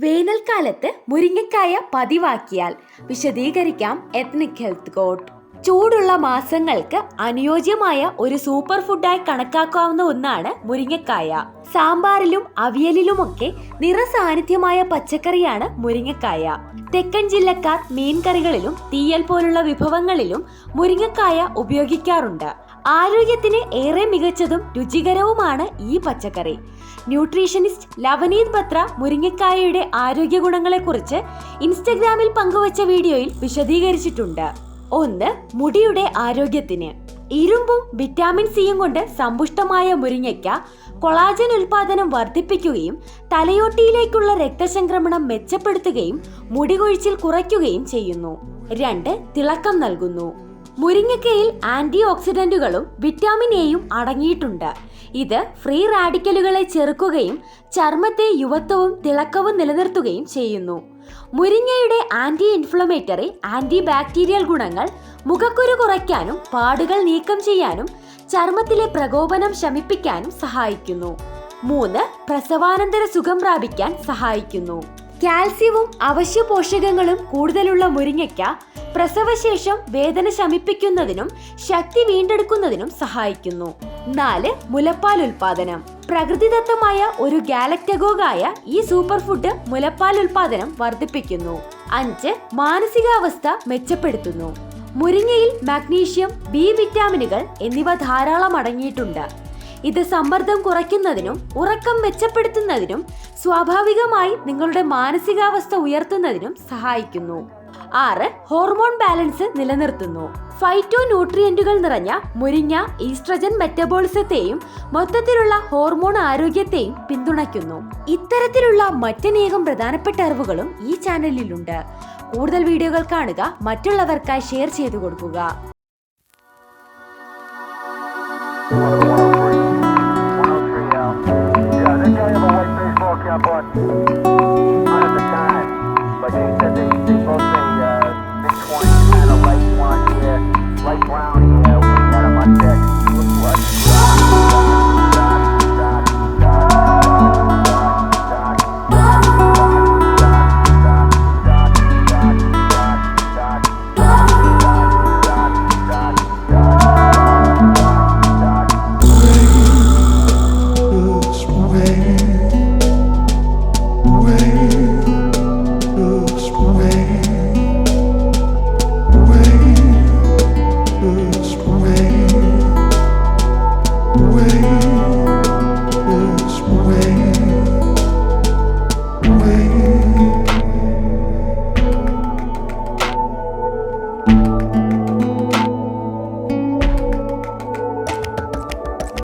വേനൽക്കാലത്ത് മുരിങ്ങക്കായ പതിവാക്കിയാൽ വിശദീകരിക്കാം ethnic health coat. ചൂടുള്ള മാസങ്ങൾക്ക് അനുയോജ്യമായ ഒരു സൂപ്പർ ഫുഡായി കണക്കാക്കാവുന്ന ഒന്നാണ് മുരിങ്ങക്കായ. സാമ്പാറിലും അവിയലിലുമൊക്കെ നിറസാന്നിധ്യമായ പച്ചക്കറിയാണ് മുരിങ്ങക്കായ. തെക്കൻ ജില്ലക്കാർ മീൻകറികളിലും തീയൽ പോലുള്ള വിഭവങ്ങളിലും മുരിങ്ങക്കായ ഉപയോഗിക്കാറുണ്ട്. ആരോഗ്യത്തിന് ഏറെ മികച്ചതും രുചികരവുമാണ് ഈ പച്ചക്കറി. ന്യൂട്രീഷനിസ്റ്റ് ലവനീത് ബത്ര മുരിങ്ങക്കായയുടെ ആരോഗ്യ ഗുണങ്ങളെക്കുറിച്ച് ഇൻസ്റ്റഗ്രാമിൽ പങ്കുവച്ച വീഡിയോയിൽ വിശദീകരിച്ചിട്ടുണ്ട്. 1. മുടിയുടെ ആരോഗ്യത്തിന്. ഇരുമ്പും വിറ്റാമിൻ സിയും കൊണ്ട് സമ്പുഷ്ടമായ മുരിങ്ങയ്ക്ക കൊളാജൻ ഉൽപാദനം വർദ്ധിപ്പിക്കുകയും തലയോട്ടിയിലേക്കുള്ള രക്തചംക്രമണം മെച്ചപ്പെടുത്തുകയും മുടികൊഴിച്ചിൽ കുറയ്ക്കുകയും ചെയ്യുന്നു. 2. തിളക്കം നൽകുന്നു. മുരിങ്ങക്കയിൽ ആന്റി ഓക്സിഡന്റുകളും വിറ്റാമിൻ എയും അടങ്ങിയിട്ടുണ്ട്. ഇത് ഫ്രീ റാഡിക്കലുകളെ ചെറുക്കുകയും ചർമ്മത്തെ യുവത്വവും തിളക്കവും നിലനിർത്തുകയും ചെയ്യുന്നു. മുരിങ്ങയുടെ ആന്റി ഇൻഫ്ലമേറ്ററി, ആന്റി ബാക്ടീരിയൽ ഗുണങ്ങൾ മുഖക്കുരു കുറയ്ക്കാനും പാടുകൾ നീക്കം ചെയ്യാനും ചർമ്മത്തിലെ പ്രകോപനം ശമിപ്പിക്കാനും സഹായിക്കുന്നു. 3. പ്രസവാനന്തര സുഖം പ്രാപിക്കാൻ സഹായിക്കുന്നു. കാൽസ്യവും അവശ്യ പോഷകങ്ങളും കൂടുതലുള്ള മുരിങ്ങയ്ക്ക പ്രസവശേഷം വേദന ശമിപ്പിക്കുന്നതിനും ശക്തി വീണ്ടെടുക്കുന്നതിനും സഹായിക്കുന്നു. 4. മുലപ്പാൽ ഉൽപാദനം. പ്രകൃതിദത്തമായ ഒരു ഗാലക്ടഗോഗായ ഈ സൂപ്പർ ഫുഡ് മുലപ്പാൽ ഉൽപാദനം വർദ്ധിപ്പിക്കുന്നു. 5. മാനസികാവസ്ഥ മെച്ചപ്പെടുത്തുന്നു. മുരിങ്ങയിൽ മാഗ്നീഷ്യം, ബി വിറ്റാമിനുകൾ എന്നിവ ധാരാളം അടങ്ങിയിട്ടുണ്ട്. ഇത് സമ്മർദ്ദം കുറയ്ക്കുന്നതിനും ഉറക്കം മെച്ചപ്പെടുത്തുന്നതിനും സ്വാഭാവികമായി നിങ്ങളുടെ മാനസികാവസ്ഥ ഉയർത്തുന്നതിനും സഹായിക്കുന്നു. 6. ഹോർമോൺ ബാലൻസ് നിലനിർത്തുന്നു. ഫൈറ്റോ ന്യൂട്രിയന്റുകൾ നിറഞ്ഞ മുരിങ്ങ ഈസ്ട്രജൻ മെറ്റബോളിസത്തെയും മൊത്തത്തിലുള്ള ഹോർമോൺ ആരോഗ്യത്തെയും പിന്തുണയ്ക്കുന്നു. ഇത്തരത്തിലുള്ള മറ്റനേകം പ്രധാനപ്പെട്ട അറിവുകളും ഈ ചാനലിലുണ്ട്. കൂടുതൽ വീഡിയോകൾ കാണുക, മറ്റുള്ളവർക്കായി ഷെയർ ചെയ്തു കൊടുക്കുക. Yeah, they have a white baseball cap on.